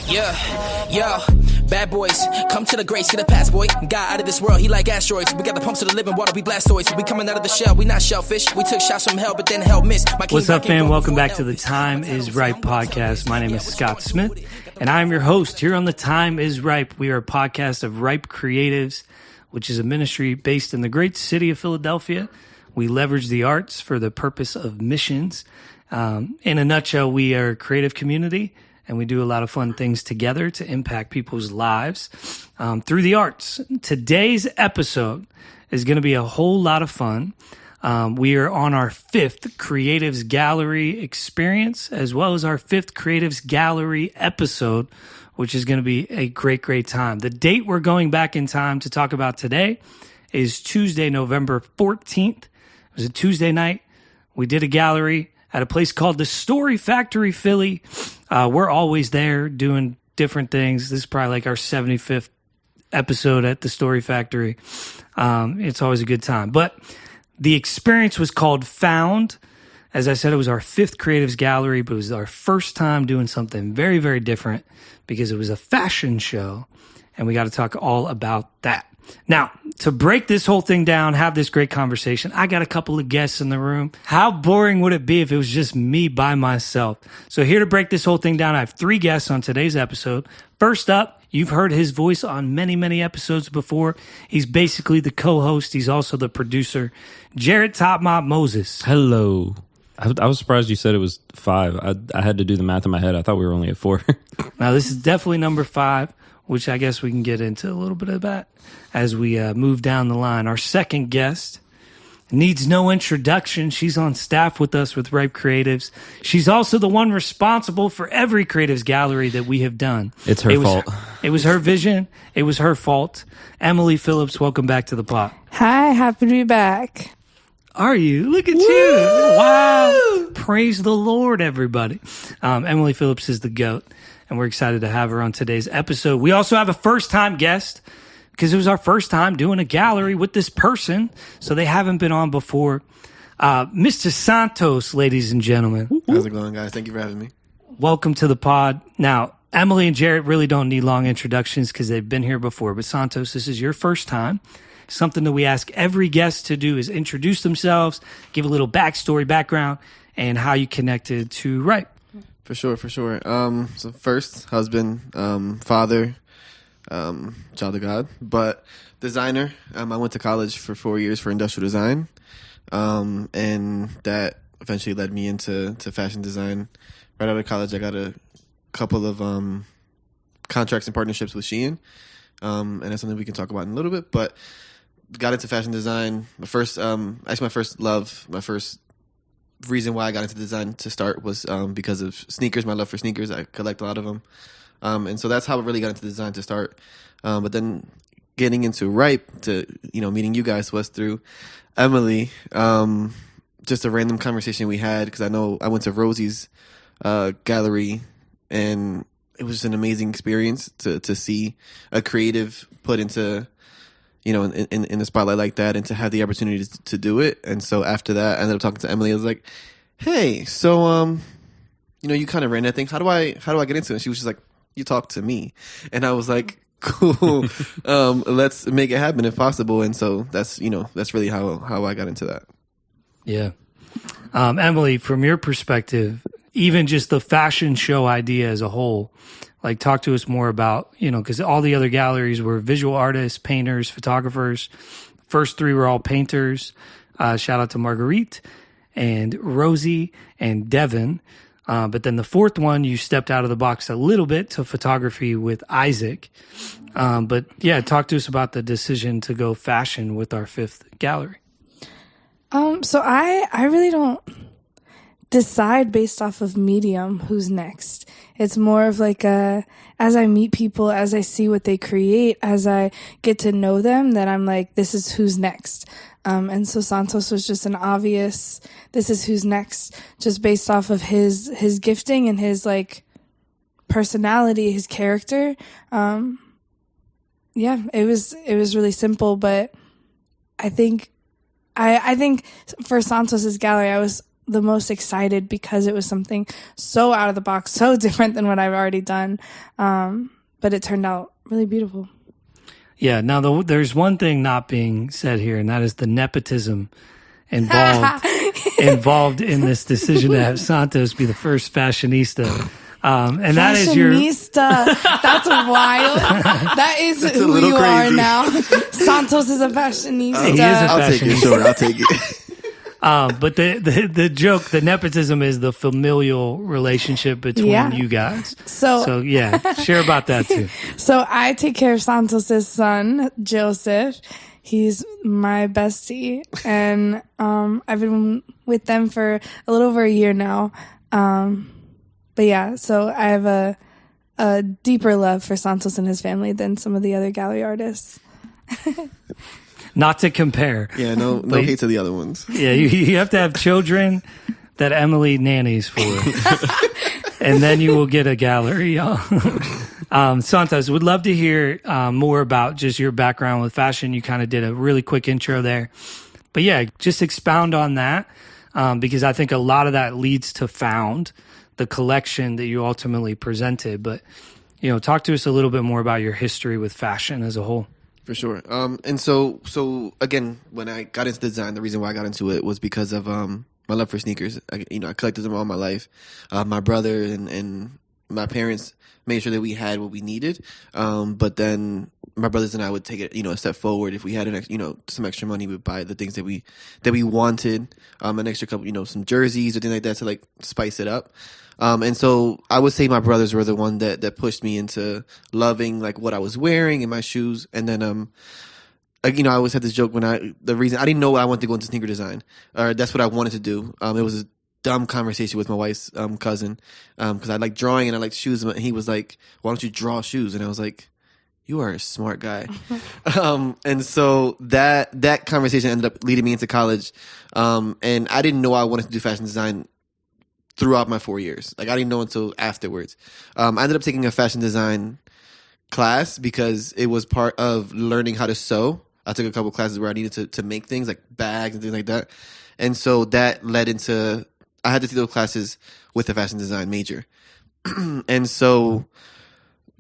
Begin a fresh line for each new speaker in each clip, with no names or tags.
Yo, bad boys, come to the grace, get a pass, boy. God out of this world, he like asteroids. We got the pumps of the living water, we blastoids. We coming out of the shell, we not shellfish. We took shots from hell, but then hell missed.
What's up, fam? Welcome back to the Time is Ripe podcast. My name is Scott Smith, and I'm your host here on the Time is Ripe. We are a podcast of Ripe Creatives, which is a ministry based in the great city of Philadelphia. We leverage the arts for the purpose of missions. In a nutshell, we are a creative community, and we do a lot of fun things together to impact people's lives through the arts. Today's episode is going to be a whole lot of fun. We are on our 5th Creatives Gallery experience, as well as our 5th Creatives Gallery episode, which is going to be a great, great time. The date we're going back in time to talk about today is Tuesday, November 14th. It was a Tuesday night. We did a gallery at a place called the Story Factory, Philly. We're always there doing different things. This is probably like our 75th episode at the Story Factory. It's always a good time. But the experience was called Found. As I said, it was our 5th Creatives Gallery, but it was our first time doing something very, very different because it was a fashion show, and we got to talk all about that. Now, to break this whole thing down, have this great conversation, I got a couple of guests in the room. How boring would it be if it was just me by myself? So here to break this whole thing down, I have 3 guests on today's episode. First up, you've heard his voice on many, many episodes before. He's basically the co-host. He's also the producer. Jarrett Top Mop Moses.
Hello. I was surprised you said it was 5. I had to do the math in my head. I thought we were only at 4.
Now, this is definitely number 5, which I guess we can get into a little bit of that as we move down the line. Our second guest needs no introduction. She's on staff with us with Ripe Creatives. She's also the one responsible for every Creatives Gallery that we have done.
It's her fault.
It was her vision. It was her fault. Emily Phillips, welcome back to the pod.
Hi, happy to be back.
Are you? Look at you. Wow. Praise the Lord, everybody. Emily Phillips is the GOAT, and we're excited to have her on today's episode. We also have a first-time guest because it was our first time doing a gallery with this person, so they haven't been on before. Mr. Santos, ladies and gentlemen.
How's it going, guys? Thank you for having me.
Welcome to the pod. Now, Emily and Jarrett really don't need long introductions because they've been here before, but Santos, this is your first time. Something that we ask every guest to do is introduce themselves, give a little backstory, background, and how you connected to Ripe.
For sure. So first, husband, father, child of God, but designer. I went to college for 4 years for industrial design, and that eventually led me into fashion design. Right out of college, I got a couple of contracts and partnerships with Shein, and that's something we can talk about in a little bit, but got into fashion design. My first love, my first reason why I got into design to start was because of sneakers, my love for sneakers. I collect a lot of them. And so that's how I really got into design to start. But then getting into Ripe to, meeting you guys was through Emily. Just a random conversation we had because I know I went to Rosie's gallery, and it was just an amazing experience to see a creative put into, in the spotlight like that, and to have the opportunity to do it. And so after that, I ended up talking to Emily. I was like, hey, so, you kind of ran that thing. How do I get into it? And she was just like, you talk to me. And I was like, cool. Let's make it happen if possible. And so that's really how I got into that.
Yeah. Emily, from your perspective, even just the fashion show idea as a whole, like, talk to us more about, because all the other galleries were visual artists, painters, photographers. First 3 were all painters. Shout out to Marguerite and Rosie and Devin. But then the 4th one, you stepped out of the box a little bit to photography with Isaac. But yeah, talk to us about the decision to go fashion with our 5th gallery.
So I really don't decide based off of medium who's next. It's more of like as I meet people, as I see what they create, as I get to know them, that I'm like, this is who's next. And so Santos was just an obvious, this is who's next, just based off of his gifting and his like personality, his character. Yeah, it was really simple, but I think for Santos's gallery, I was the most excited because it was something so out of the box, so different than what I've already done. But it turned out really beautiful.
Yeah. Now, there's one thing not being said here, and that is the nepotism involved in this decision to have Santos be the first fashionista. And that is your
fashionista. That's wild. That is who you are now. Santos is a fashionista.
He is a
I'll take it. Sure, I'll take it.
But the joke, the nepotism is the familial relationship between you guys. So yeah, share about that too.
So I take care of Santos's son, Joseph. He's my bestie, and I've been with them for a little over a year now. But yeah, so I have a deeper love for Santos and his family than some of the other gallery artists.
Not to compare.
Yeah, no hate to the other ones.
Yeah, you have to have children that Emily nannies for, and then you will get a gallery. Santos, would love to hear more about just your background with fashion. You kind of did a really quick intro there. But yeah, just expound on that because I think a lot of that leads to Found, the collection that you ultimately presented. But, talk to us a little bit more about your history with fashion as a whole.
For sure. And so again, when I got into design, the reason why I got into it was because of my love for sneakers. I collected them all my life. My brother and my parents made sure that we had what we needed. But then my brothers and I would take it, a step forward. If we had some extra money, we'd buy the things that we wanted. An extra couple, some jerseys or things like that to like spice it up. And so I would say my brothers were the one that pushed me into loving like what I was wearing and my shoes. And then, I always had this joke the reason I didn't know I wanted to go into sneaker design, or that's what I wanted to do. It was a dumb conversation with my wife's cousin, because I like drawing and I like shoes. And he was like, "Why don't you draw shoes?" And I was like, "You are a smart guy." And so that conversation ended up leading me into college. And I didn't know I wanted to do fashion design throughout my 4 years. Like I didn't know until afterwards. I ended up taking a fashion design class because it was part of learning how to sew. I took a couple classes where I needed to make things like bags and things like that. And so that led into, I had to take those classes with a fashion design major. And so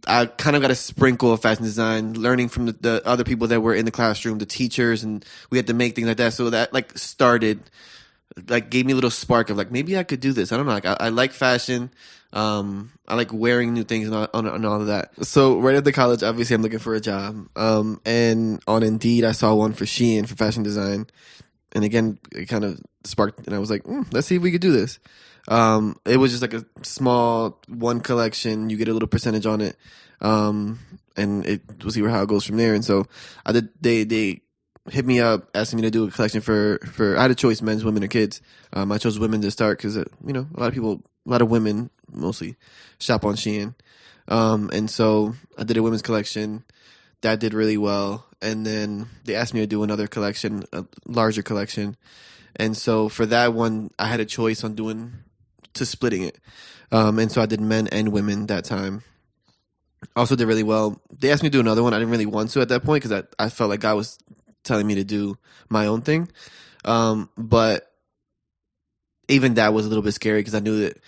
I kind of got a sprinkle of fashion design, learning from the other people that were in the classroom, the teachers, and we had to make things like that. So that like gave me a little spark of like, maybe I could do this. I don't know. Like I like fashion. I like wearing new things and all of that. So right after college, obviously I'm looking for a job. And on Indeed, I saw one for Shein for fashion design. And again, it kind of sparked, and I was like, let's see if we could do this. It was just like a small one collection. You get a little percentage on it. And we'll see how it goes from there. And so they hit me up, asking me to do a collection for I had a choice, men's, women, or kids. I chose women to start because, a lot of women mostly shop on Shein. And so I did a women's collection. That did really well. And then they asked me to do another collection, a larger collection. And so for that one, I had a choice on splitting it. And so I did men and women that time. Also did really well. They asked me to do another one. I didn't really want to at that point because I felt like God was telling me to do my own thing. But even that was a little bit scary because I knew that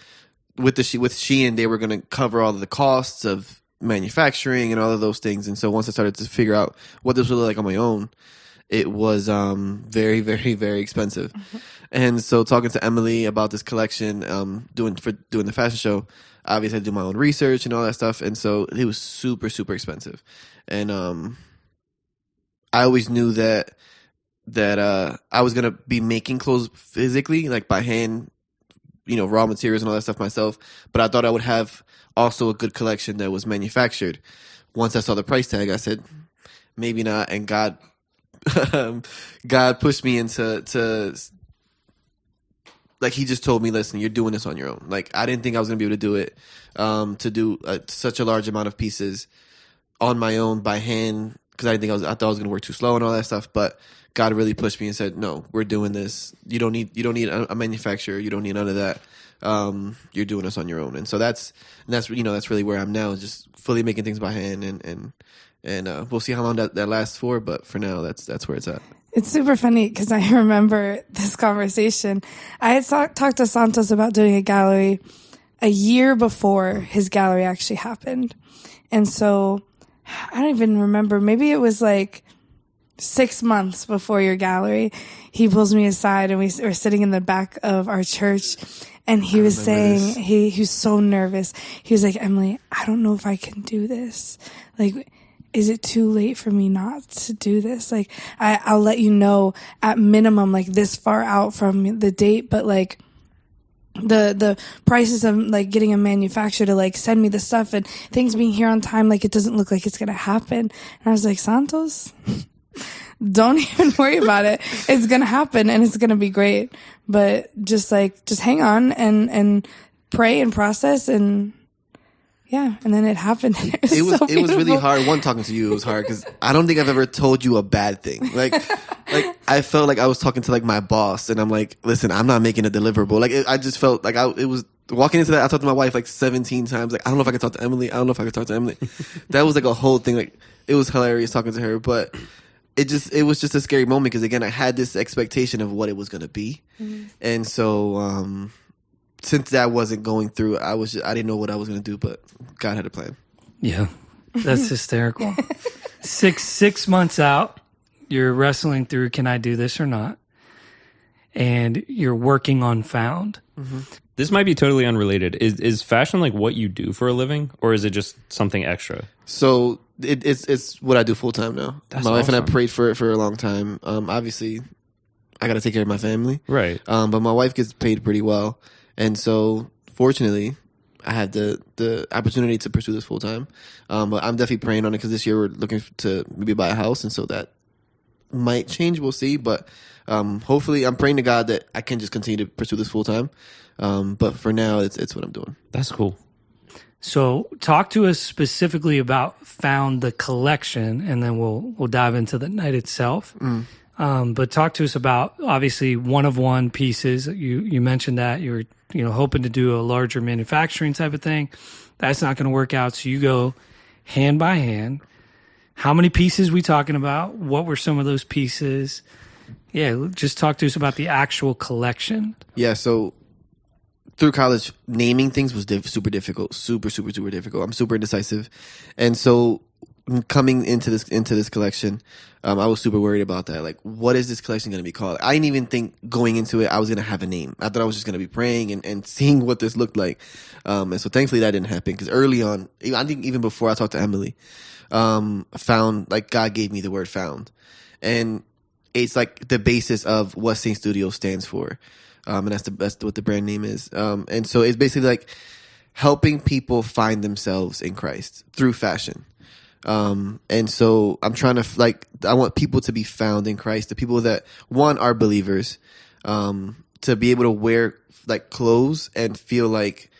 with Shein, they were going to cover all of the costs of manufacturing and all of those things. And so once I started to figure out what this would look like on my own, it was very, very, very expensive. Mm-hmm. And so talking to Emily about this collection, doing the fashion show, obviously I did my own research and all that stuff. And so it was super, super expensive. And I always knew that I was going to be making clothes physically, like by hand, raw materials and all that stuff myself. But I thought I would have also a good collection that was manufactured. Once I saw the price tag, I said, maybe not. And God pushed me into like, he just told me, listen, you're doing this on your own. Like, I didn't think I was going to be able to do it, to do such a large amount of pieces on my own by hand. Because I thought I was going to work too slow and all that stuff. But God really pushed me and said, no, we're doing this. You don't need a manufacturer. You don't need none of that. You're doing this on your own. And so that's really where I'm now, just fully making things by hand. And we'll see how long that lasts for. But for now, that's where it's at.
It's super funny because I remember this conversation. I had talked to Santos about doing a gallery a year before his gallery actually happened. And so I don't even remember. Maybe it was like 6 months before your gallery. He pulls me aside and we were sitting in the back of our church. And he was saying, he was so nervous. He was like, Emily, I don't know if I can do this. Like, is it too late for me not to do this? Like, I'll let you know at minimum, like this far out from the date, but like the prices of like getting a manufacturer to like send me the stuff and things being here on time, like it doesn't look like it's going to happen. And I was like, Santos, don't even worry about it. It's going to happen and it's going to be great. But just hang on and pray and process and yeah. And then it happened. It
was really hard. One, talking to you, it was hard because I don't think I've ever told you a bad thing. Like I felt like I was talking to like my boss and I'm like, listen, I'm not making a deliverable. Like I just felt like it was walking into that. I talked to my wife like 17 times. Like, I don't know if I can talk to Emily. I don't know if I can talk to Emily. That was like a whole thing. Like it was hilarious talking to her, but it was just a scary moment because again, I had this expectation of what it was going to be. Mm-hmm. And so, since that wasn't going through, I didn't know what I was going to do, but God had a plan.
Yeah. That's hysterical. Six months out, you're wrestling through, can I do this or not? And you're working on Found.
Mm-hmm. This might be totally unrelated. Is fashion like what you do for a living, or is it just something extra?
So it's what I do full time now.
That's
my wife
awesome.
and I prayed for it for a long time. Obviously, I got to take care of my family,
right?
But my wife gets paid pretty well, and so fortunately, I had the opportunity to pursue this full time. But I'm definitely praying on it because this year we're looking to maybe buy a house, and so that might change. We'll see, but hopefully, I'm praying to God that I can just continue to pursue this full time. But for now, it's what I'm doing.
That's cool.
So talk to us specifically about Found the collection, and then we'll dive into the night itself. But talk to us about obviously one of one pieces. You mentioned that you were hoping to do a larger manufacturing type of thing. That's not going to work out. So you go hand by hand. How many pieces we talking about? What were some of those pieces? Yeah, just talk to us about the actual collection.
Yeah, so through college, naming things was super difficult. Super difficult. I'm super indecisive. And so coming into this collection, I was super worried about that. Like, what is this collection going to be called? I didn't even think going into it I was going to have a name. I thought I was just going to be praying and seeing what this looked like. And so thankfully that didn't happen because early on, I think even before I talked to Emily, found, like, God gave me the word found. And it's like the basis of what Saint Studio stands for. And that's what the brand name is. And so it's basically like helping people find themselves in Christ through fashion. And so I'm trying to, I want people to be found in Christ. The people that, one, are believers, to be able to wear like clothes and feel like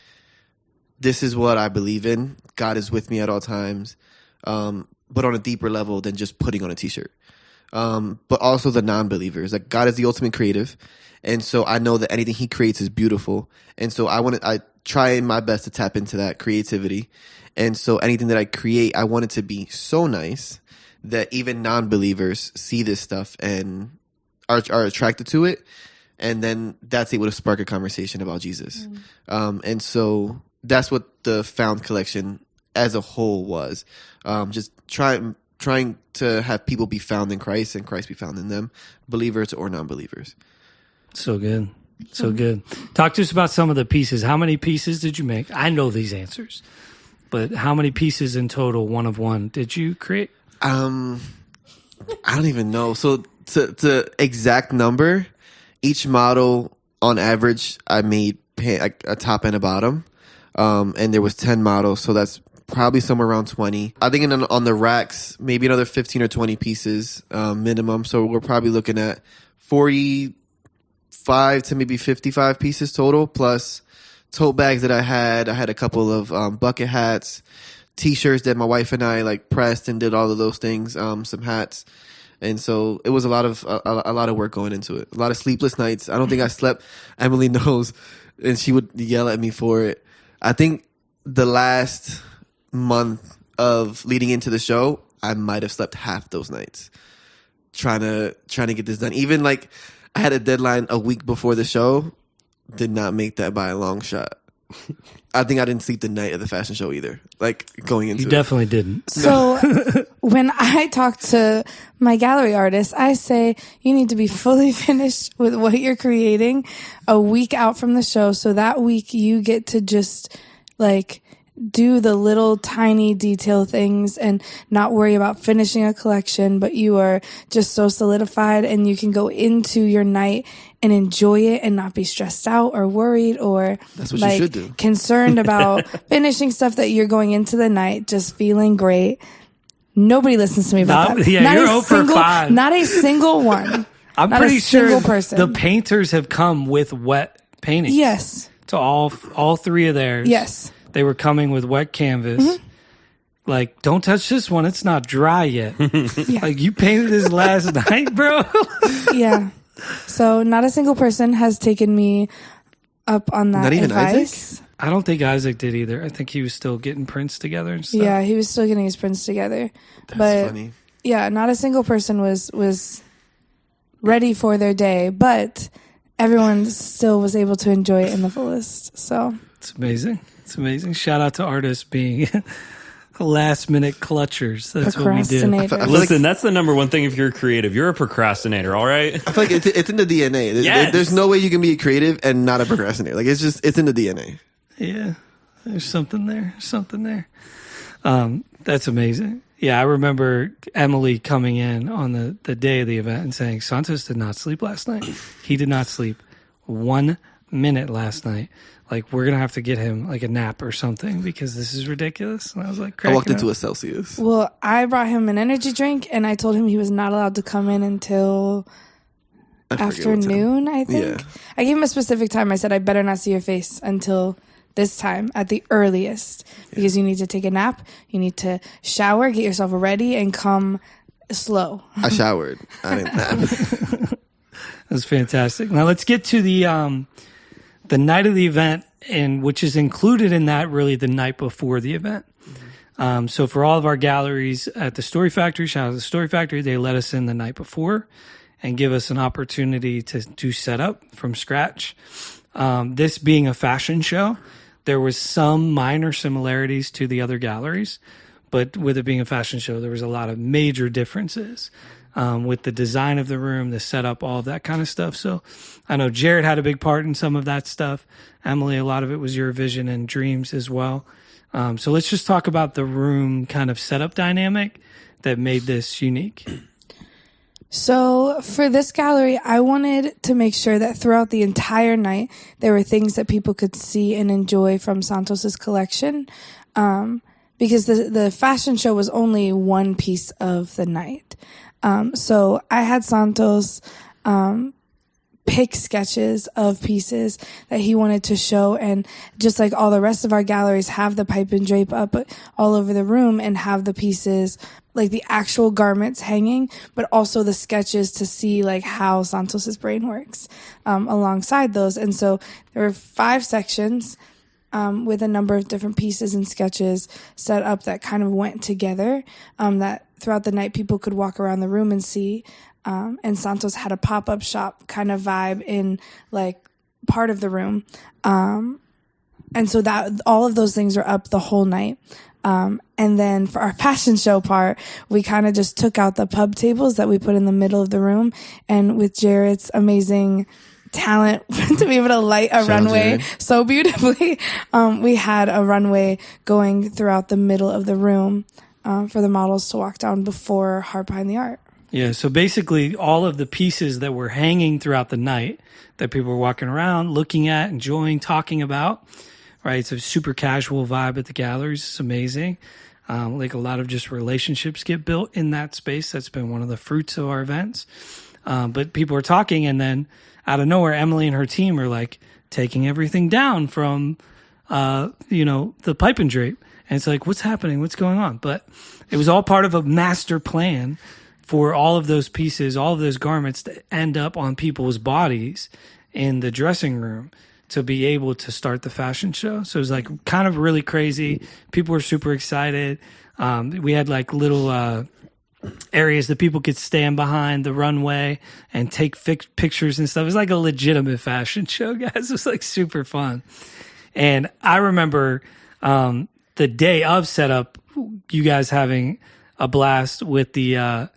this is what I believe in. God is with me at all times. But on a deeper level than just putting on a t-shirt. But also the non-believers, like God is the ultimate creative. And so I know that anything he creates is beautiful. And so I try my best to tap into that creativity. And so anything that I create, I want it to be so nice that even non-believers see this stuff and are attracted to it. And then that's able to spark a conversation about Jesus. And so that's what the Found collection as a whole was. Just trying to have people be found in Christ and Christ be found in them, believers or non-believers.
So good. So good. Talk to us about some of the pieces. How many pieces did you make? I know these answers, but how many pieces in total, one of one, did you create?
I don't even know. So to exact number, each model on average, I made a top and a bottom. And there was 10 models. So that's probably somewhere around 20. I think on the racks, maybe another 15 or 20 pieces minimum. So we're probably looking at 45 to maybe 55 pieces total, plus tote bags that I had. I had a couple of bucket hats, t-shirts that my wife and I like pressed and did all of those things, some hats. And so it was a lot of work going into it. A lot of sleepless nights. I don't think I slept. Emily knows, and she would yell at me for it. I think the last month of leading into the show, I might have slept half those nights. trying to get this done. Even like I had a deadline a week before the show, did not make that by a long shot. I think I didn't sleep the night of the fashion show either. Like going into
You definitely didn't.
So when I talk to my gallery artists, I say you need to be fully finished with what you're creating a week out from the show. So that week you get to just like do the little tiny detail things and not worry about finishing a collection, but you are just so solidified and you can go into your night and enjoy it and not be stressed out or worried or
That's what
like
you should do.
concerned about finishing stuff that you're going into the night just feeling great. Nobody listens to me about that.
Yeah, you're 0 for 5.
Not a single one.
I'm
Not
pretty
a
sure
single person.
the painters have come with wet paintings.
Yes.
To all 3 of theirs.
Yes.
They were coming with wet canvas.
Mm-hmm.
Like, don't touch this one. It's not dry yet.
Yeah.
Like, you painted this last night, bro.
Yeah. So not a single person has taken me up on that
Not even
advice.
Isaac?
I don't think Isaac did either. I think he was still getting prints together and stuff.
Yeah, he was still getting his prints together.
That's funny.
Yeah, not a single person was ready for their day, but everyone still was able to enjoy it in the fullest. So
It's amazing. It's amazing. Shout out to artists being last minute clutchers. That's what we do.
procrastinators.
I feel
Listen,
like,
that's the number one thing if you're creative. You're a procrastinator, all right?
I feel like it's in the DNA.
Yes.
There's no way you can be creative and not a procrastinator. Like it's in the DNA.
Yeah, there's something there. Something there. That's amazing. Yeah, I remember Emily coming in on the day of the event and saying, Santos did not sleep last night. He did not sleep 1 minute last night. Like, we're going to have to get him like a nap or something because this is ridiculous. And I was like,
I walked
cracking
into
up.
a Celsius.
Well, I brought him an energy drink, and I told him he was not allowed to come in until
I forget what time.
afternoon, I think.
Yeah.
I gave him a specific time. I said, I better not see your face until this time at the earliest because you need to take a nap, you need to shower, get yourself ready, and come slow.
I showered. I didn't nap.
That's fantastic. Now let's get to the night of the event, and which is included in that really the night before the event. So for all of our galleries at the Story Factory, shout out to the Story Factory, they let us in the night before and give us an opportunity to do setup from scratch. This being a fashion show, there was some minor similarities to the other galleries, but with it being a fashion show, there was a lot of major differences with the design of the room, the setup, all of that kind of stuff. So I know Jarrett had a big part in some of that stuff. Emily, a lot of it was your vision and dreams as well. So let's just talk about the room kind of setup dynamic that made this unique.
So for this gallery, I wanted to make sure that throughout the entire night, there were things that people could see and enjoy from Santos's collection. Because the fashion show was only one piece of the night. So I had Santos, pick sketches of pieces that he wanted to show, and just like all the rest of our galleries, have the pipe and drape up all over the room and have the pieces, like the actual garments hanging, but also the sketches to see like how Santos's brain works, alongside those. And so there were 5 sections, with a number of different pieces and sketches set up that kind of went together, that throughout the night people could walk around the room and see. And Santos had a pop-up shop kind of vibe in like part of the room. And so that all of those things are up the whole night. And then for our fashion show part, we kind of just took out the pub tables that we put in the middle of the room, and with Jarrett's amazing talent to be able to light a runway so beautifully, we had a runway going throughout the middle of the room, for the models to walk down before Heart Behind the Art.
Yeah, so basically all of the pieces that were hanging throughout the night that people were walking around, looking at, enjoying, talking about, right? It's a super casual vibe at the galleries. It's amazing. Like a lot of just relationships get built in that space. That's been one of the fruits of our events. But people are talking, and then out of nowhere, Emily and her team are like taking everything down from, the pipe and drape. And it's like, what's happening? What's going on? But it was all part of a master plan for all of those pieces, all of those garments to end up on people's bodies in the dressing room to be able to start the fashion show. So it was like kind of really crazy. People were super excited. We had like little areas that people could stand behind the runway and take pictures and stuff. It was like a legitimate fashion show, guys. It was like super fun. And I remember the day of setup, you guys having a blast with the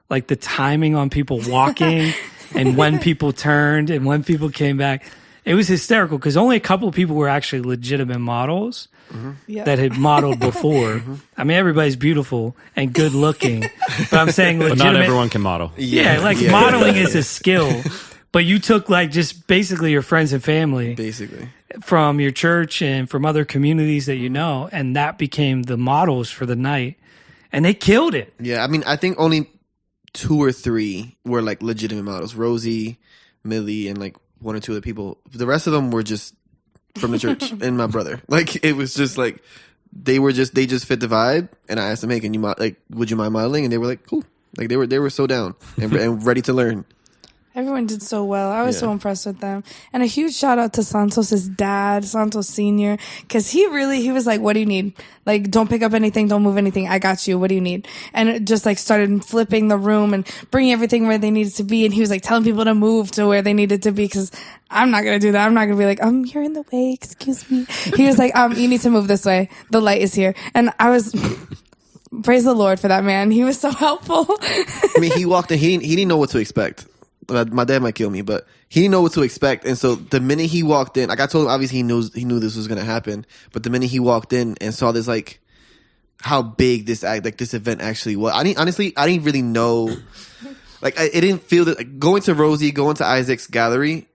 like the timing on people walking and when people turned and when people came back. It was hysterical because only a couple of people were actually legitimate models that had modeled before. I mean, everybody's beautiful and good looking, but I'm saying legitimate.
But not everyone can model.
Yeah, modeling is a skill, but you took like just basically your friends and family,
Basically.
from your church and from other communities that you know, and that became the models for the night, and they killed it.
Yeah, I mean, I think only 2 or 3 were like legitimate models. Rosie, Millie, and like 1 or 2 other people. The rest of them were just from the church and my brother. Like, it was just like they just fit the vibe. And I asked them, hey, can you would you mind modeling? And they were like, cool. Like they were so down and ready to learn.
Everyone did so well. I was so impressed with them. And a huge shout out to Santos's dad, Santos Sr., because he was like, what do you need? Like, don't pick up anything. Don't move anything. I got you. What do you need? And it just like started flipping the room and bringing everything where they needed to be. And he was like telling people to move to where they needed to be because I'm not going to do that. I'm not going to be like, you're in the way. Excuse me. He was like, you need to move this way. The light is here. And I was... Praise the Lord for that man. He was so helpful.
I mean, he walked in. He didn't know what to expect. My dad might kill me, but he didn't know what to expect. And so the minute he walked in, like I told him, obviously he knew this was going to happen. But the minute he walked in and saw this, like how big this event actually was, I didn't really know. Like it didn't feel that like, going to Isaac's gallery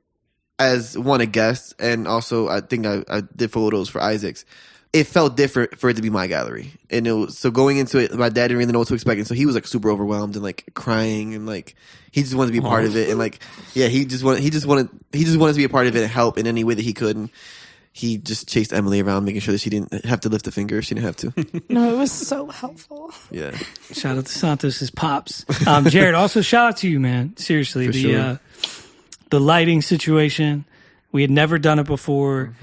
as a guest, and also I think I did photos for Isaac's. It felt different for it to be my gallery. And it was, so going into it, my dad didn't really know what to expect. And so he was like super overwhelmed and like crying and like, he just wanted to be a part of it. And like, yeah, he just wanted to be a part of it and help in any way that he could. And he just chased Emily around, making sure that she didn't have to lift a finger if she didn't have to.
No, it was so helpful.
Yeah.
Shout out to Santos's pops. Jarrett, also shout out to you, man. Seriously, the lighting situation, we had never done it before.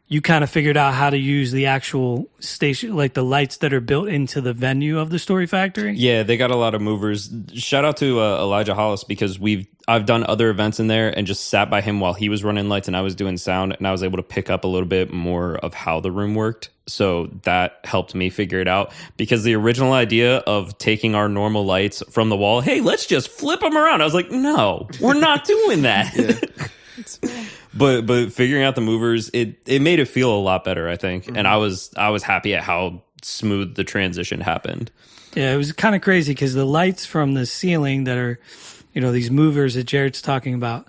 You kind of figured out how to use the actual station, like the lights that are built into the venue of the Story Factory.
Yeah, they got a lot of movers. Shout out to Elijah Hollis, because I've done other events in there and just sat by him while he was running lights and I was doing sound, and I was able to pick up a little bit more of how the room worked. So that helped me figure it out, because the original idea of taking our normal lights from the wall, hey, let's just flip them around. I was like, no, we're not doing that. But figuring out the movers, it made it feel a lot better, I think. And I was happy at how smooth the transition happened.
Yeah, it was kind of crazy because the lights from the ceiling that are, these movers that Jarrett's talking about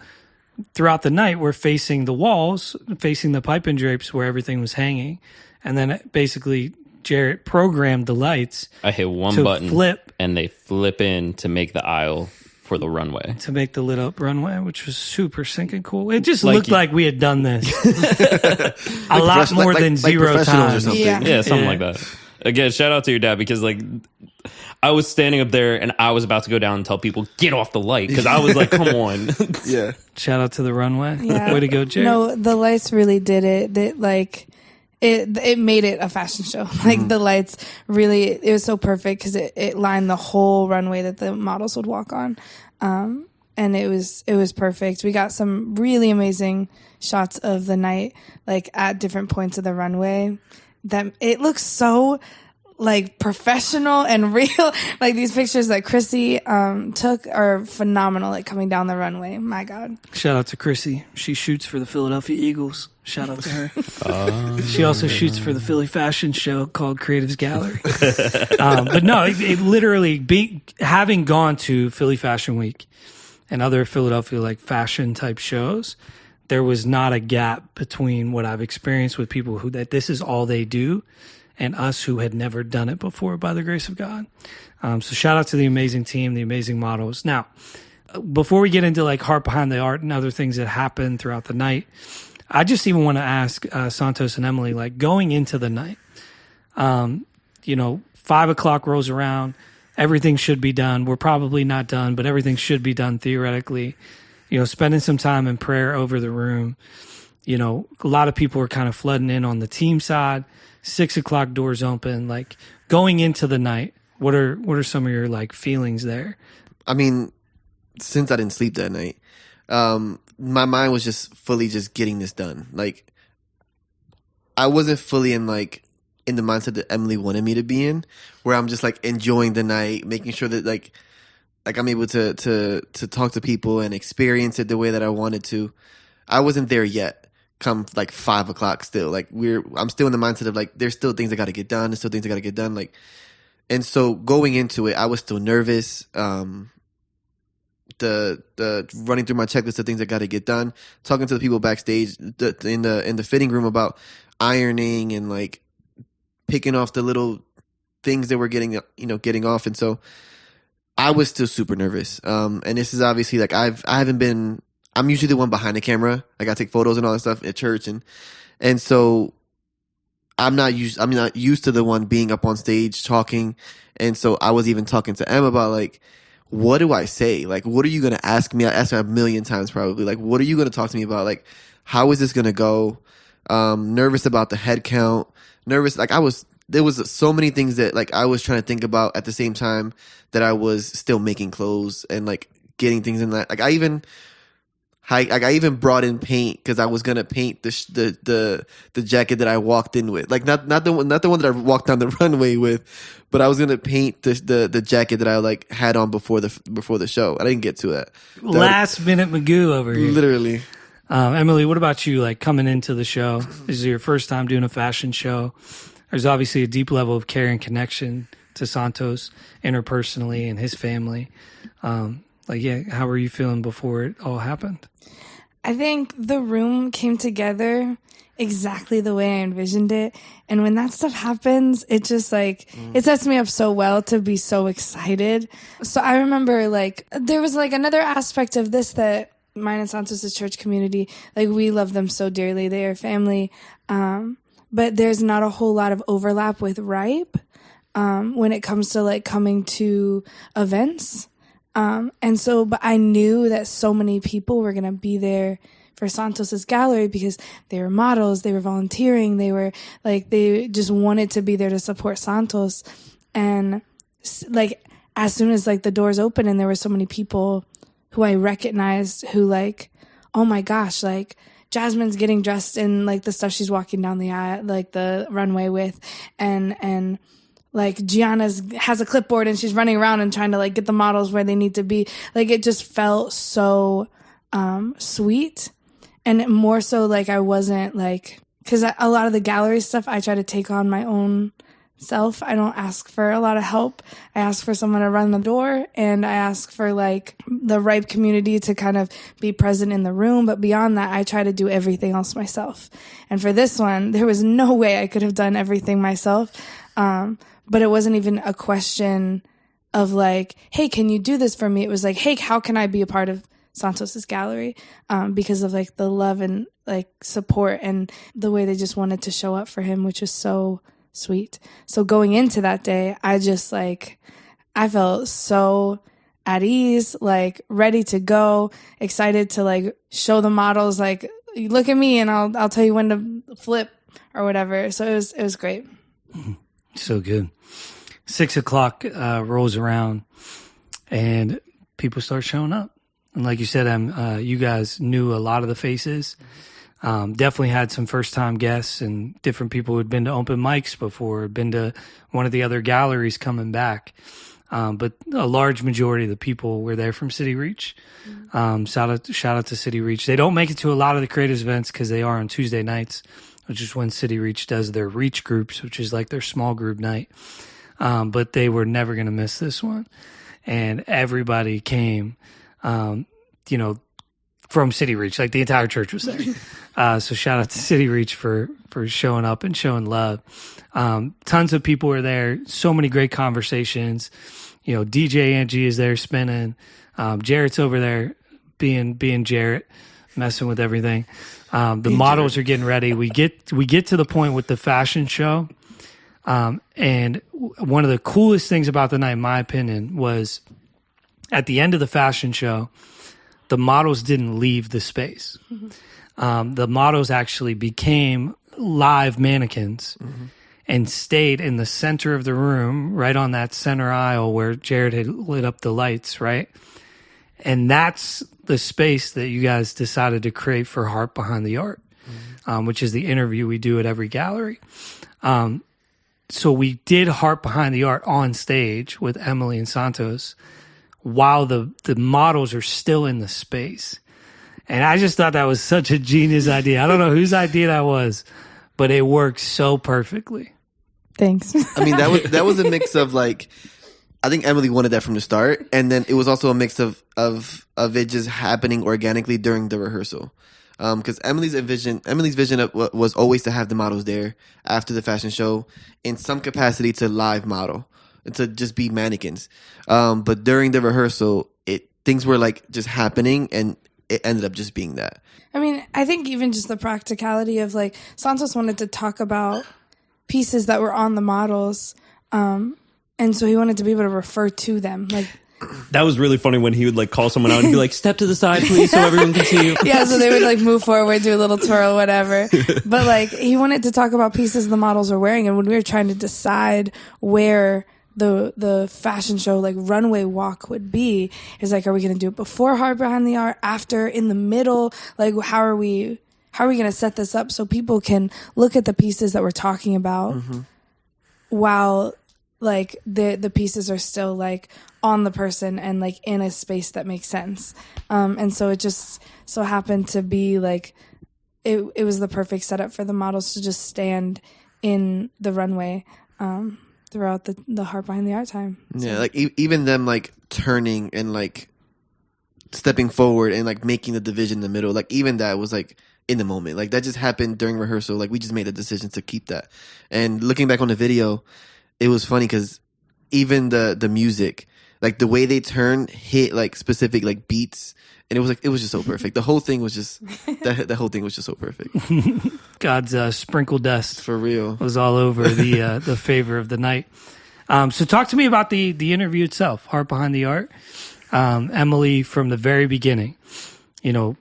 throughout the night were facing the walls, facing the pipe and drapes where everything was hanging. And then basically Jarrett programmed the lights.
I hit one button and they flip in to make the aisle for the runway. To
make the lit up runway, which was super sinking cool. It just looked like we had done this a lot more than zero times.
Yeah, something like that. Again, shout out to your dad, because like I was standing up there and I was about to go down and tell people, get off the light, because I was like, come on.
Yeah.
Shout out to the runway.
Yeah.
Way to go, Jarrett.
No, the lights really did it. It made it a fashion show. Like the lights really, it was so perfect because it lined the whole runway that the models would walk on. And it was perfect. We got some really amazing shots of the night, like at different points of the runway, that it looks so like professional and real. Like these pictures that Chrissy took are phenomenal, like coming down the runway. My God.
Shout out to Chrissy. She shoots for the Philadelphia Eagles. Shout out to her. She also shoots for the Philly fashion show called Creatives Gallery. But no, it literally having gone to Philly Fashion Week and other Philadelphia like fashion type shows, there was not a gap between what I've experienced with people that this is all they do and us who had never done it before by the grace of God. So shout out to the amazing team, the amazing models. Now, before we get into like heart behind the art and other things that happened throughout the night, I just even want to ask Santos and Emily, like going into the night, 5 o'clock rolls around, everything should be done. We're probably not done, but everything should be done theoretically. Spending some time in prayer over the room. A lot of people are kind of flooding in on the team side. 6 o'clock doors open. Like going into the night, What are some of your like feelings there?
I mean, since I didn't sleep that night, my mind was just fully just getting this done. Like, I wasn't fully in the mindset that Emily wanted me to be in, where I'm just like enjoying the night, making sure that like I'm able to talk to people and experience it the way that I wanted to. I wasn't there yet. Come like 5 o'clock still. Like I'm still in the mindset of like there's still things I got to get done. There's still things I got to get done. Like, and so going into it, I was still nervous. The running through my checklist of things I got to get done, talking to the people backstage in the fitting room about ironing and like picking off the little things that were getting off, and so I was still super nervous. And this is obviously like I'm usually the one behind the camera. Like I take photos and all that stuff at church, and so I'm not used to the one being up on stage talking, and so I was even talking to Em about like, what do I say? Like, what are you going to ask me? I asked her a million times probably. Like, what are you going to talk to me about? Like, how is this going to go? Nervous about the head count. Nervous. Like there was so many things that like I was trying to think about at the same time that I was still making clothes and like getting things in that. Like I even brought in paint because I was gonna paint the jacket that I walked in with. Like not the one that I walked down the runway with, but I was gonna paint the jacket that I like had on before the show. I didn't get to that.
Last minute Magoo over here.
Literally.
Emily, what about you? Like coming into the show, this is your first time doing a fashion show. There's obviously a deep level of care and connection to Santos interpersonally and his family. How were you feeling before it all happened?
I think the room came together exactly the way I envisioned it. And when that stuff happens, it just like, it sets me up so well to be so excited. So I remember like, there was like another aspect of this that mine and Santos' church community, like we love them so dearly. They are family. But there's not a whole lot of overlap with Ripe, when it comes to like coming to events. But I knew that so many people were going to be there for Santos's gallery because they were models, they were volunteering, they just wanted to be there to support Santos. And like, as soon as like the doors opened and there were so many people who I recognized who like, oh my gosh, like Jasmine's getting dressed in like the stuff she's walking down the aisle, like the runway with, and like Gianna's has a clipboard and she's running around and trying to like get the models where they need to be. Like it just felt so sweet, and more so like I wasn't like, because a lot of the gallery stuff I try to take on my own self. I don't ask for a lot of help. I ask for someone to run the door, and I ask for like the Ripe community to kind of be present in the room. But beyond that, I try to do everything else myself. And for this one, there was no way I could have done everything myself. But it wasn't even a question of like, hey, can you do this for me? It was like, hey, how can I be a part of Santos's gallery? Because of like the love and like support and the way they just wanted to show up for him, which was so sweet. So going into that day, I just like, I felt so at ease, like ready to go, excited to like show the models, like, look at me and I'll tell you when to flip or whatever. So it was great.
So good. 6 o'clock rolls around and people start showing up. And like you said, you guys knew a lot of the faces. Definitely had some first-time guests and different people who had been to open mics before, been to one of the other galleries coming back. But a large majority of the people were there from City Reach. Shout out to City Reach. They don't make it to a lot of the creators events because they are on Tuesday nights, which is when City Reach does their Reach groups, which is like their small group night. But they were never going to miss this one. And everybody came, from City Reach, like the entire church was there. So shout out to City Reach for showing up and showing love. Tons of people were there. So many great conversations. DJ Angie is there spinning. Jarrett's over there being Jarrett, messing with everything. The models are getting ready. We get to the point with the fashion show. And one of the coolest things about the night, in my opinion, was at the end of the fashion show, the models didn't leave the space. The models actually became live mannequins. and stayed in the center of the room, right on that center aisle where Jarrett had lit up the lights, right? And that's the space that you guys decided to create for Heart Behind the Art, which is the interview we do at every gallery. So we did Heart Behind the Art on stage with Emily and Santos while the models are still in the space. And I just thought that was such a genius idea. I don't know whose idea that was, but it worked so perfectly.
Thanks.
I mean, that was a mix of like, I think Emily wanted that from the start, and then it was also a mix of it just happening organically during the rehearsal. Because Emily's vision was always to have the models there after the fashion show in some capacity to live model, to just be mannequins. But during the rehearsal, things were like just happening, and it ended up just being that.
I mean, I think even just the practicality of like Santos wanted to talk about pieces that were on the models, and so he wanted to be able to refer to them. Like
that was really funny when he would like call someone out and be like, "Step to the side, please, so everyone can see you."
Yeah, so they would like move forward, do a little twirl, whatever. But like he wanted to talk about pieces the models are wearing, and when we were trying to decide where the fashion show like runway walk would be, is like, are we going to do it before Heart Behind the Art, after, in the middle? Like how are we going to set this up so people can look at the pieces that we're talking about while like the pieces are still like on the person and like in a space that makes sense. And so it just so happened to be like it was the perfect setup for the models to just stand in the runway throughout the Heart Behind the Art time. So.
Yeah, like even them like turning and like stepping forward and like making the division in the middle, like even that was like in the moment. Like that just happened during rehearsal. Like we just made a decision to keep that. And looking back on the video, it was funny because even the music, like the way they turn hit like specific like beats, and it was just so perfect. The whole thing was just the whole thing was just so perfect.
God's sprinkle dust
For real.
was all over the favor of the night. So talk to me about the interview itself, Heart Behind the Art. Emily, from the very beginning,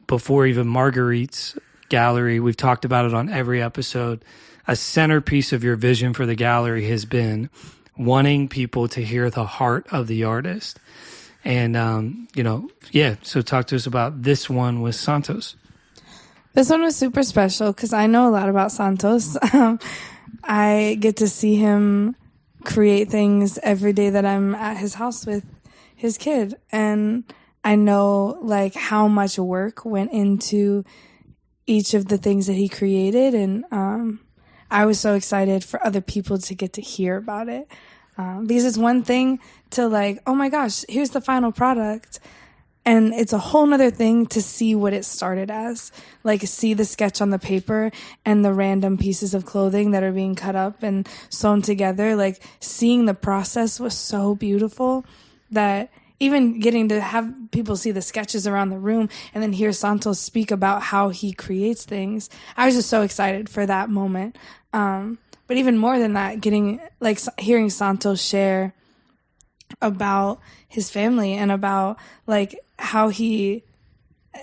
before even Marguerite's gallery, we've talked about it on every episode. A centerpiece of your vision for the gallery has been wanting people to hear the heart of the artist. And, so talk to us about this one with Santos.
This one was super special because I know a lot about Santos. I get to see him create things every day that I'm at his house with his kid. And I know like how much work went into each of the things that he created. And I was so excited for other people to get to hear about it. Because it's one thing to like, oh my gosh, here's the final product. And it's a whole nother thing to see what it started as. Like see the sketch on the paper and the random pieces of clothing that are being cut up and sewn together. Like seeing the process was so beautiful that even getting to have people see the sketches around the room and then hear Santos speak about how he creates things. I was just so excited for that moment. But even more than that, hearing Santos share about his family and about like how he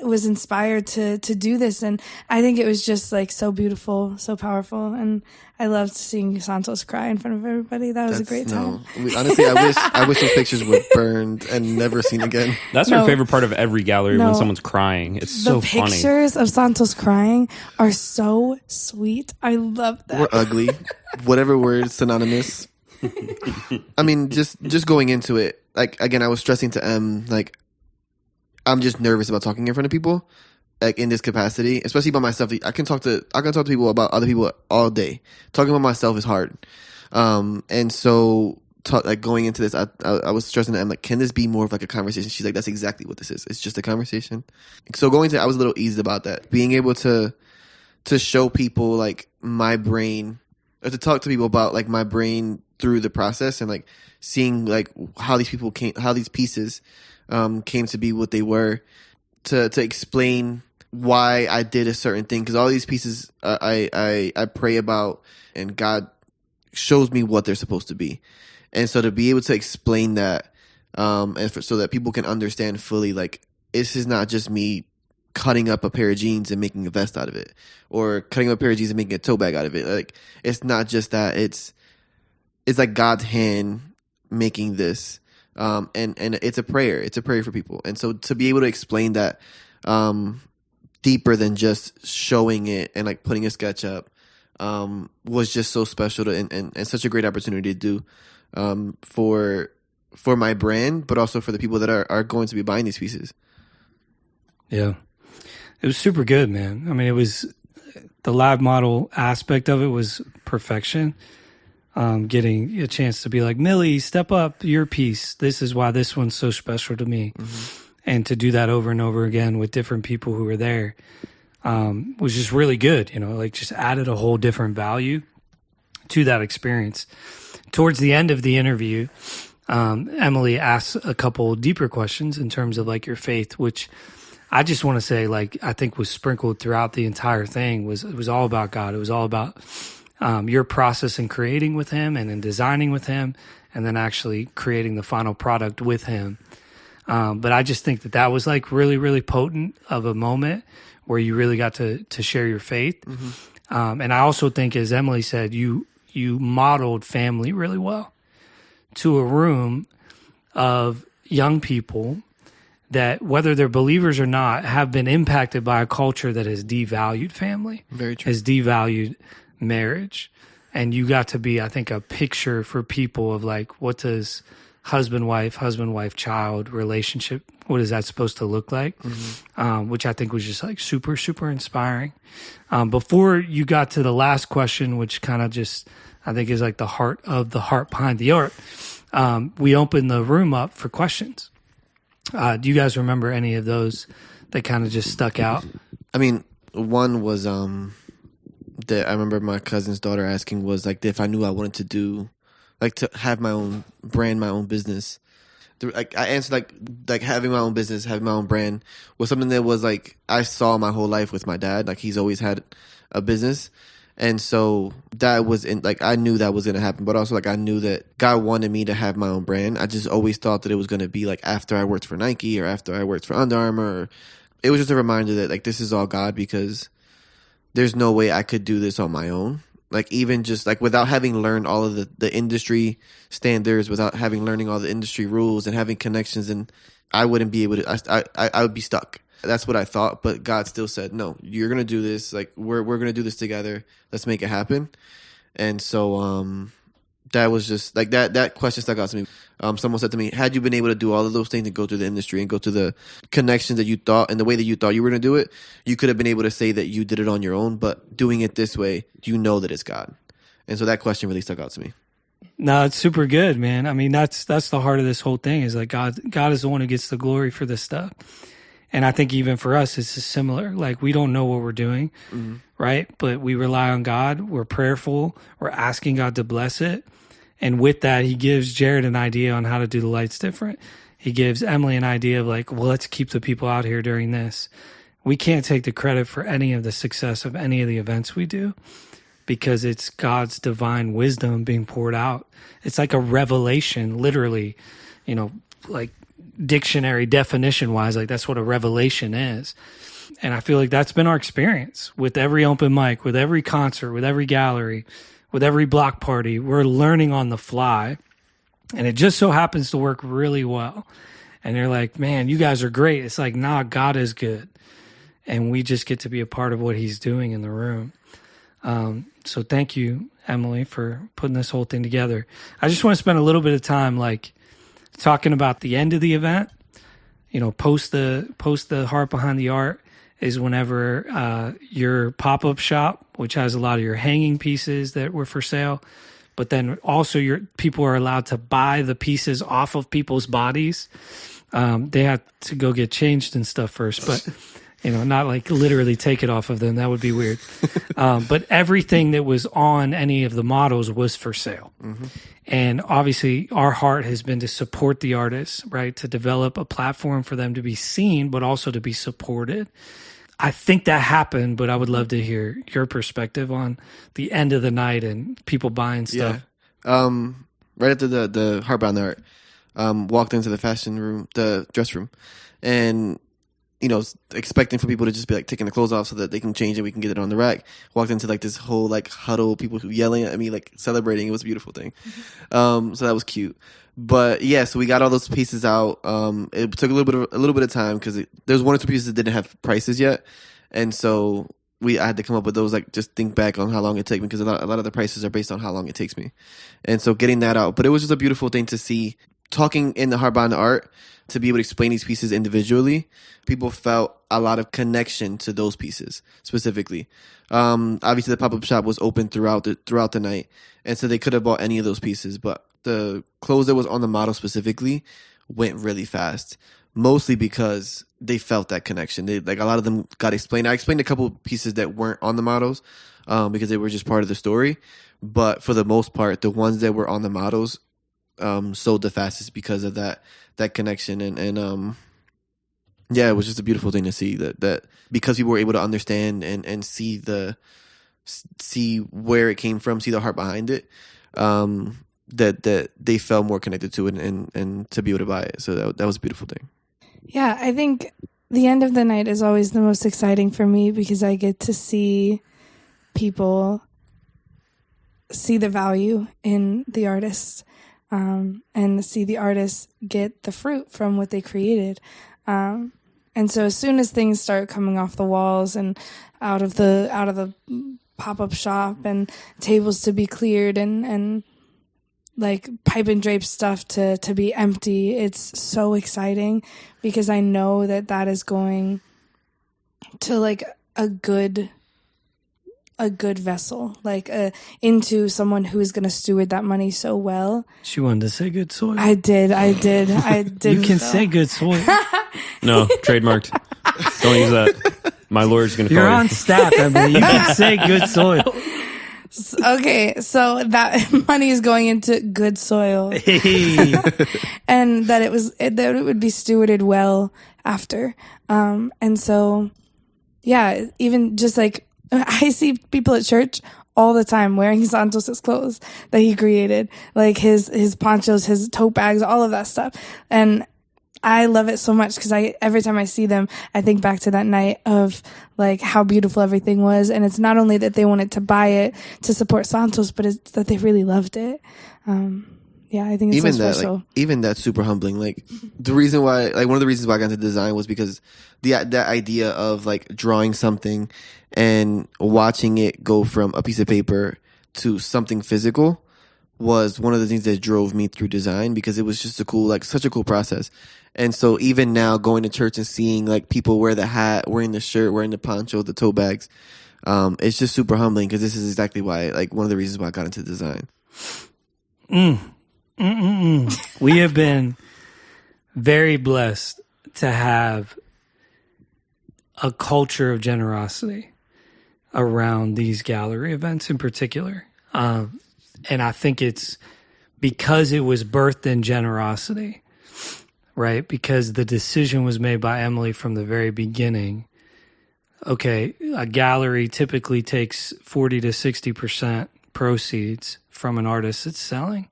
was inspired to do this. And I think it was just like so beautiful, so powerful. And I loved seeing Santos cry in front of everybody. That was a great time.
Honestly, I wish those pictures were burned and never seen again.
That's our favorite part of every gallery, when someone's crying. It's so funny.
The pictures of Santos crying are so sweet. I love that.
Or ugly. Whatever word synonymous. I mean, just going into it, like again, I was stressing to M, like I'm just nervous about talking in front of people, like in this capacity, especially by myself. I can talk to people about other people all day. Talking about myself is hard, and so like going into this, I was stressing to M, like, can this be more of like a conversation? She's like, that's exactly what this is. It's just a conversation. So going to, I was a little eased about that, being able to show people like my brain, or to talk to people about like my brain through the process, and like seeing like how these pieces came to be what they were, to explain why I did a certain thing, because all these pieces I pray about, and God shows me what they're supposed to be, and so to be able to explain that, so that people can understand fully, like this is not just me cutting up a pair of jeans and making a vest out of it, or cutting up a pair of jeans and making a tote bag out of it. Like, it's not just that. It's like God's hand making this, and it's a prayer. It's a prayer for people. And so to be able to explain that deeper than just showing it and like putting a sketch up was just so special and such a great opportunity to do for my brand, but also for the people that are going to be buying these pieces.
Yeah. It was super good, man. I mean, it was the live model aspect of it was perfection. Getting a chance to be like, Millie, step up your piece. This is why this one's so special to me. Mm-hmm. And to do that over and over again with different people who were there was just really good. You know, like just added a whole different value to that experience. Towards the end of the interview, Emily asked a couple deeper questions in terms of like your faith, which I just want to say, like, I think was sprinkled throughout the entire thing. It was all about God. It was all about your process in creating with him and in designing with him, and then actually creating the final product with him. But I just think that was like really, really potent of a moment where you really got to share your faith. Mm-hmm. And I also think, as Emily said, you modeled family really well to a room of young people that, whether they're believers or not, have been impacted by a culture that has devalued family,
very true,
has devalued marriage. And you got to be, I think, a picture for people of like, what does husband, wife, child relationship, what is that supposed to look like? Mm-hmm. Which I think was just like super, super inspiring. Before you got to the last question, which kind of just, I think is like the heart behind the art, we opened the room up for questions. Do you guys remember any of those that kind of just stuck out?
I mean, one was that I remember my cousin's daughter asking was like if I knew I wanted to do, like, to have my own brand, my own business. Like, I answered like having my own business, having my own brand was something that was like I saw my whole life with my dad. Like, he's always had a business. And so that was I knew that was going to happen, but also like I knew that God wanted me to have my own brand. I just always thought that it was going to be like after I worked for Nike or after I worked for Under Armour. It was just a reminder that like this is all God, because there's no way I could do this on my own. Like, even just like without having learned all of the industry standards, without having learning all the industry rules and having connections, and I wouldn't be able to, I would be stuck. That's what I thought, but God still said, no, you're going to do this. Like, we're going to do this together. Let's make it happen. And so, that was just like that question stuck out to me. Someone said to me, had you been able to do all of those things and go through the industry and go to the connections that you thought and the way that you thought you were going to do it, you could have been able to say that you did it on your own, but doing it this way, you know that it's God. And so that question really stuck out to me.
No, it's super good, man. I mean, that's the heart of this whole thing, is like God is the one who gets the glory for this stuff. And I think even for us, it's similar. Like, we don't know what we're doing, mm-hmm. right? But we rely on God. We're prayerful. We're asking God to bless it. And with that, he gives Jarrett an idea on how to do the lights different. He gives Emily an idea of like, well, let's keep the people out here during this. We can't take the credit for any of the success of any of the events we do, because it's God's divine wisdom being poured out. It's like a revelation, literally, like dictionary definition wise, like that's what a revelation is. And I feel like that's been our experience with every open mic, with every concert, with every gallery, with every block party. We're learning on the fly, and it just so happens to work really well. And you're like, man, you guys are great. It's like, nah, God is good. And we just get to be a part of what he's doing in the room. So thank you, Emily, for putting this whole thing together. I just want to spend a little bit of time like talking about the end of the event. Post the heart behind the art is whenever your pop-up shop, which has a lot of your hanging pieces that were for sale, but then also your people are allowed to buy the pieces off of people's bodies. They have to go get changed and stuff first, but not like literally take it off of them. That would be weird. But everything that was on any of the models was for sale. Mm-hmm. And obviously our heart has been to support the artists, right? To develop a platform for them to be seen, but also to be supported. I think that happened, but I would love to hear your perspective on the end of the night and people buying stuff.
Yeah. Right after the Heart Behind the Art, walked into the fashion room, the dress room, and expecting for people to just be like taking the clothes off so that they can change it, we can get it on the rack. Walked into like this whole like huddle, people who yelling at me, like celebrating. It was a beautiful thing. So that was cute. But yeah, so we got all those pieces out. It took a little bit of time because there's one or two pieces that didn't have prices yet, and so I had to come up with those. Like, just think back on how long it took me, because a lot of the prices are based on how long it takes me, and so getting that out. But it was just a beautiful thing to see. Talking in the Hardbound Art, to be able to explain these pieces individually, people felt a lot of connection to those pieces specifically. Obviously, the pop-up shop was open throughout the night, and so they could have bought any of those pieces, but the clothes that was on the model specifically went really fast, mostly because they felt that connection. They, like, a lot of them got explained. I explained a couple of pieces that weren't on the models because they were just part of the story, but for the most part, the ones that were on the models sold the fastest because of that connection. And yeah, it was just a beautiful thing to see that because people were able to understand and see where it came from, see the heart behind it, that they felt more connected to it and to be able to buy it. So that was a beautiful thing.
Yeah, I think the end of the night is always the most exciting for me because I get to see people see the value in the artists. And see the artists get the fruit from what they created. And so as soon as things start coming off the walls and out of the pop-up shop and tables to be cleared and like pipe and drape stuff to be empty, it's so exciting because I know that is going to like a good vessel, like into someone who is going to steward that money so well.
She wanted to say good soil.
I did.
You can say good soil.
No, trademarked. Don't use that. My lawyer's going to call you.
You're on staff, Emily. You can say good soil.
Okay, so that money is going into good soil.
Hey.
And that it would be stewarded well after. And so, yeah, even just like, I see people at church all the time wearing Santos' clothes that he created, like his ponchos, his tote bags, all of that stuff. And I love it so much because every time I see them, I think back to that night of like how beautiful everything was. And it's not only that they wanted to buy it to support Santos, but it's that they really loved it. Yeah, I think it's
even
so
that,
special.
like, even that's super humbling. Like the reason why, like one of the reasons why I got into design was because that idea of like drawing something and watching it go from a piece of paper to something physical was one of the things that drove me through design, because it was just such a cool process. And so even now going to church and seeing like people wear the hat, wearing the shirt, wearing the poncho, the tote bags, it's just super humbling, because this is exactly why, like one of the reasons why I got into design.
We have been very blessed to have a culture of generosity around these gallery events in particular. And I think it's because it was birthed in generosity, right? Because the decision was made by Emily from the very beginning. Okay, a gallery typically takes 40 to 60% proceeds from an artist that's selling,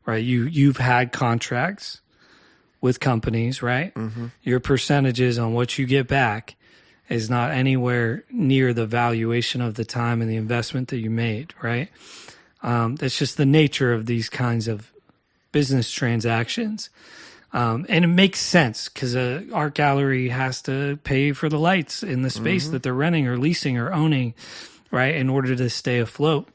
right? You've had contracts with companies, right? Mm-hmm. Your percentages on what you get back is not anywhere near the valuation of the time and the investment that you made, right? That's just the nature of these kinds of business transactions. And it makes sense because an art gallery has to pay for the lights in the space that they're renting or leasing or owning, right, in order to stay afloat.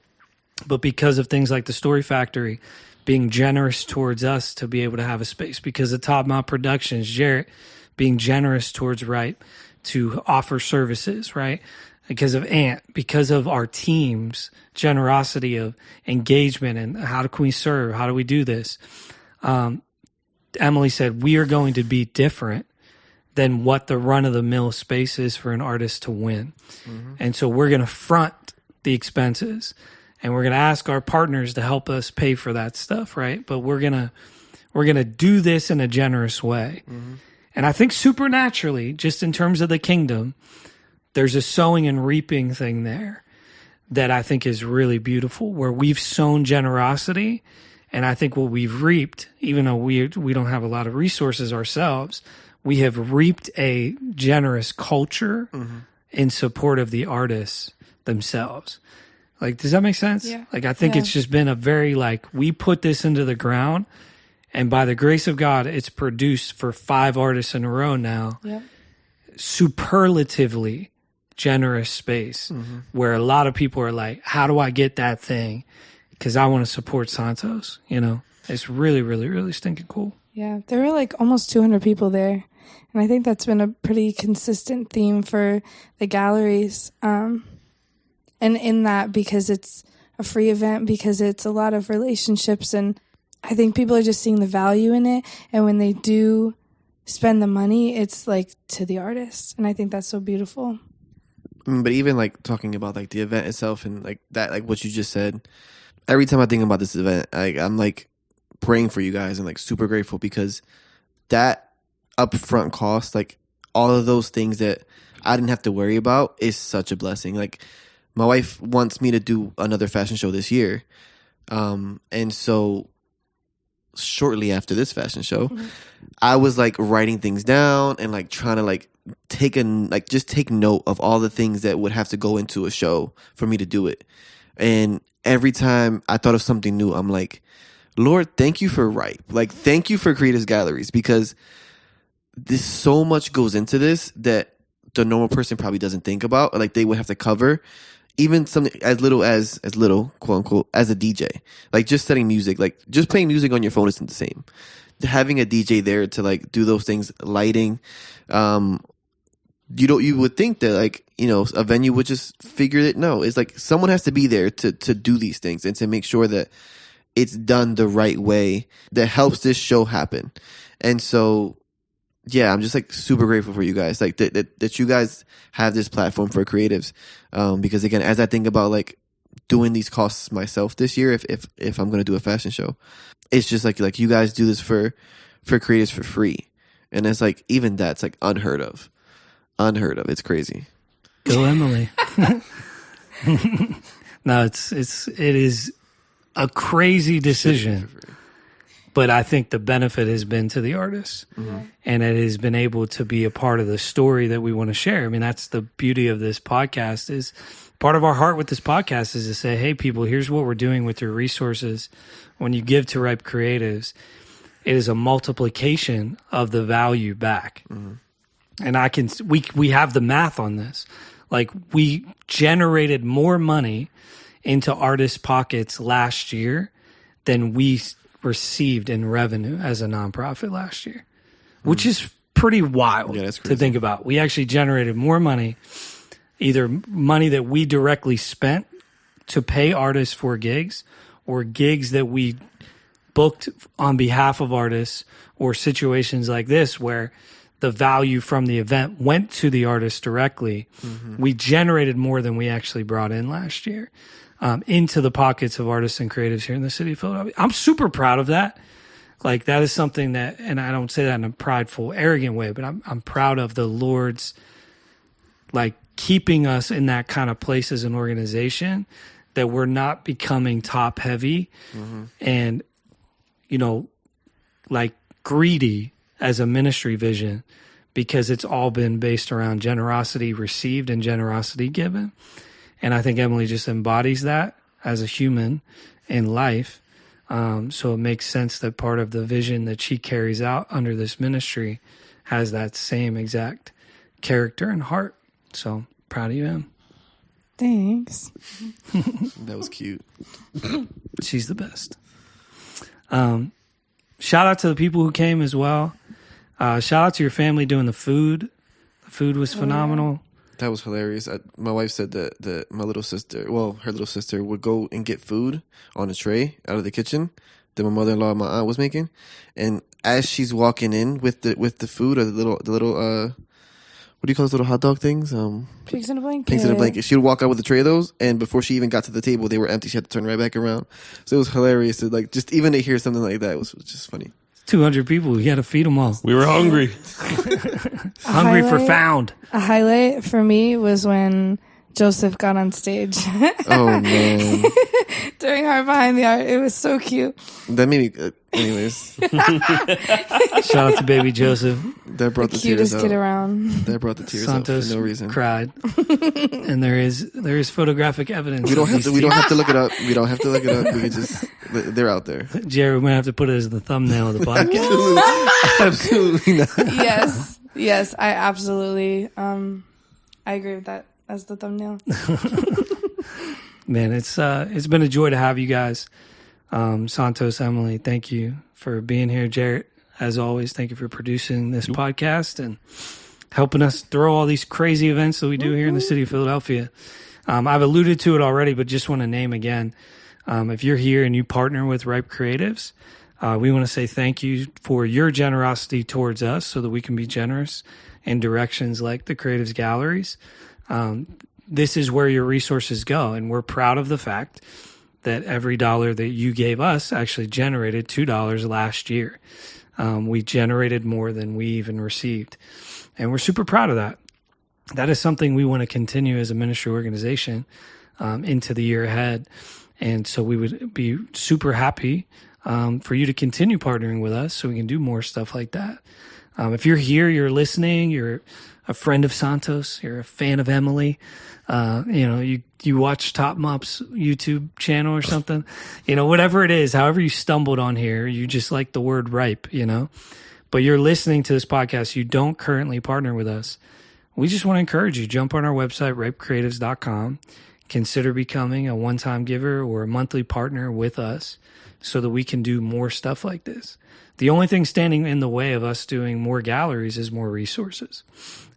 But because of things like the Story Factory being generous towards us to be able to have a space, because of Top Mount Productions, Jarrett being generous towards Ripe to offer services, right? Because of Ant, because of our team's generosity of engagement and how can we serve, how do we do this? Emily said, we are going to be different than what the run-of-the-mill space is for an artist to win. Mm-hmm. And so we're going to front the expenses, and we're going to ask our partners to help us pay for that stuff, right? But we're going to do this in a generous way. Mm-hmm. And I think supernaturally, just in terms of the kingdom, there's a sowing and reaping thing there that I think is really beautiful, where we've sown generosity, and I think what we've reaped, even though we don't have a lot of resources ourselves, we have reaped a generous culture in support of the artists themselves. Like, does that make sense?
Yeah.
Like, I think it's just been a very, like, we put this into the ground, and by the grace of God, it's produced for 5 artists in a row now.
Yep.
Superlatively generous space where a lot of people are like, how do I get that thing? Because I want to support Santos, you know? It's really, really, really stinking cool.
Yeah, there were like almost 200 people there. And I think that's been a pretty consistent theme for the galleries. And in that, because it's a free event, because it's a lot of relationships, and I think people are just seeing the value in it. And when they do spend the money, it's like to the artist. And I think that's so beautiful.
But even like talking about like the event itself and like that, like what you just said, every time I think about this event, I'm like praying for you guys and like super grateful, because that upfront cost, like all of those things that I didn't have to worry about, is such a blessing. Like, my wife wants me to do another fashion show this year. And so shortly after this fashion show, I was like writing things down and like trying to like take note of all the things that would have to go into a show for me to do it. And every time I thought of something new, I'm like, Lord, thank you for Ripe. Like, thank you for Creators Galleries, because there's so much goes into this that the normal person probably doesn't think about, or like they would have to cover. Even something as little, quote unquote, as a DJ, like just setting music, like just playing music on your phone isn't the same. Having a DJ there to like do those things, lighting, you would think that like, you know, a venue would just figure it. No, it's like someone has to be there to do these things and to make sure that it's done the right way that helps this show happen. And so, yeah, I'm just like super grateful for you guys, like that you guys have this platform for creatives. Because again, as I think about like doing these costs myself this year, if I'm going to do a fashion show, it's just like you guys do this for creatives for free. And it's like, even that's like unheard of. It's crazy.
Go Emily. No, it is a crazy decision. But I think the benefit has been to the artists, and it has been able to be a part of the story that we want to share. I mean, that's the beauty of this podcast. Is part of our heart with this podcast is to say, hey, people, here's what we're doing with your resources. When you give to Ripe Creatives, it is a multiplication of the value back. And we have the math on this. Like, we generated more money into artists' pockets last year than we received in revenue as a nonprofit last year, which is pretty wild to think about. We actually generated more money, either money that we directly spent to pay artists for gigs, or gigs that we booked on behalf of artists, or situations like this where the value from the event went to the artist directly. We generated more than we actually brought in last year. Into the pockets of artists and creatives here in the city of Philadelphia. I'm super proud of that. Like, that is something that, and I don't say that in a prideful, arrogant way, but I'm proud of the Lord's, like, keeping us in that kind of place as an organization, that we're not becoming top heavy and, you know, like greedy as a ministry vision, because it's all been based around generosity received and generosity given. And I think Emily just embodies that as a human in life. So it makes sense that part of the vision that she carries out under this ministry has that same exact character and heart. So proud of you, Em.
Thanks.
That was cute.
She's the best. Shout out to the people who came as well. Shout out to your family doing the food. The food was phenomenal.
That was hilarious. My wife said that my little sister, her little sister, would go and get food on a tray out of the kitchen that my mother-in-law and my aunt was making. And as she's walking in with the food, or the little what do you call those little hot dog things?
Pigs in a blanket.
Pigs in a blanket. She would walk out with a tray of those, and before she even got to the table, they were empty. She had to turn right back around. So it was hilarious to like just even to hear something like that was just funny.
200 people. You had to feed them all.
We were hungry.
Hungry for found.
A highlight for me was when Joseph got on stage
Oh man,
during our Behind the Art. It was so cute.
that made me. Anyways,
Shout out to baby Joseph.
that brought the
Cutest
tears
kid
out.
around.
That brought the tears
Santos
out for no reason.
cried. And there is photographic evidence.
We don't
of
have to.
these
We don't
tears.
have to look it up. We don't have to look it up. We can just. They're out there.
Jared, we're going to have to put it as the thumbnail of the podcast.
Absolutely not.
Yes, I absolutely. I agree with that as the thumbnail.
Man, it's been a joy to have you guys. Santos, Emily, thank you for being here. Jarrett, as always, thank you for producing this podcast and helping us throw all these crazy events that we do here in the city of Philadelphia. I've alluded to it already, but just want to name again. If you're here and you partner with Ripe Creatives, we want to say thank you for your generosity towards us so that we can be generous in directions like the Creatives Galleries. This is where your resources go, and we're proud of the fact that every dollar that you gave us actually generated $2 last year. We generated more than we even received, and we're super proud of that. That is something we want to continue as a ministry organization into the year ahead. And so we would be super happy for you to continue partnering with us so we can do more stuff like that. If you're here, you're listening, you're a friend of Santos, you're a fan of Emily, you watch Top Mop's YouTube channel or something, whatever it is, however you stumbled on here, you just like the word ripe, but you're listening to this podcast, you don't currently partner with us. We just want to encourage you, jump on our website, ripecreatives.com, consider becoming a one-time giver or a monthly partner with us so that we can do more stuff like this. The only thing standing in the way of us doing more galleries is more resources.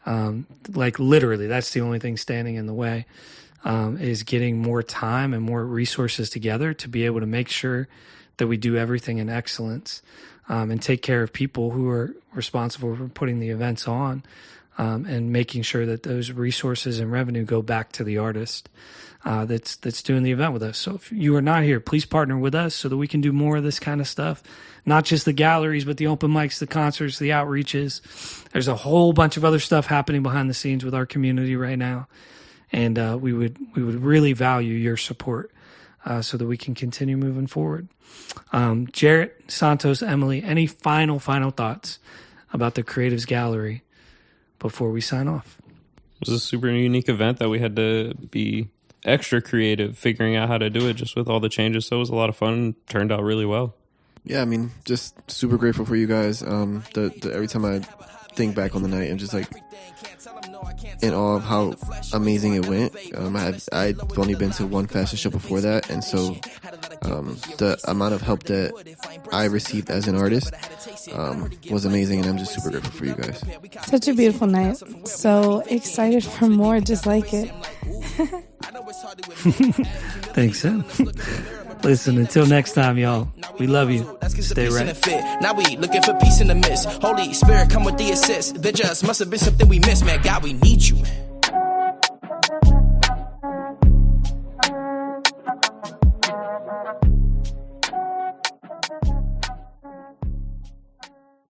Literally, that's the only thing standing in the way, is getting more time and more resources together to be able to make sure that we do everything in excellence, and take care of people who are responsible for putting the events on, and making sure that those resources and revenue go back to the artist that's doing the event with us. So if you are not here, please partner with us so that we can do more of this kind of stuff. Not just the galleries, but the open mics, the concerts, the outreaches. There's a whole bunch of other stuff happening behind the scenes with our community right now. And we would really value your support so that we can continue moving forward. Jarrett, Santos, Emily, any final thoughts about the Creatives Gallery before we sign off?
It was a super unique event that we had to be extra creative figuring out how to do it just with all the changes. So it was a lot of fun and turned out really well.
Yeah, I mean, just super grateful for you guys. Every time I think back on the night, I'm just like in awe of how amazing it went. I'd only been to one fashion show before that, and so the amount of help that I received as an artist was amazing, and I'm just super grateful for you guys.
Such a beautiful night. So excited for more just like it.
Thanks, Sam. Listen, until next time, y'all. We love you. Stay right.
Now we looking for peace in the midst. Holy Spirit, come with the assist. There just must have been something we missed, man. God, we need you.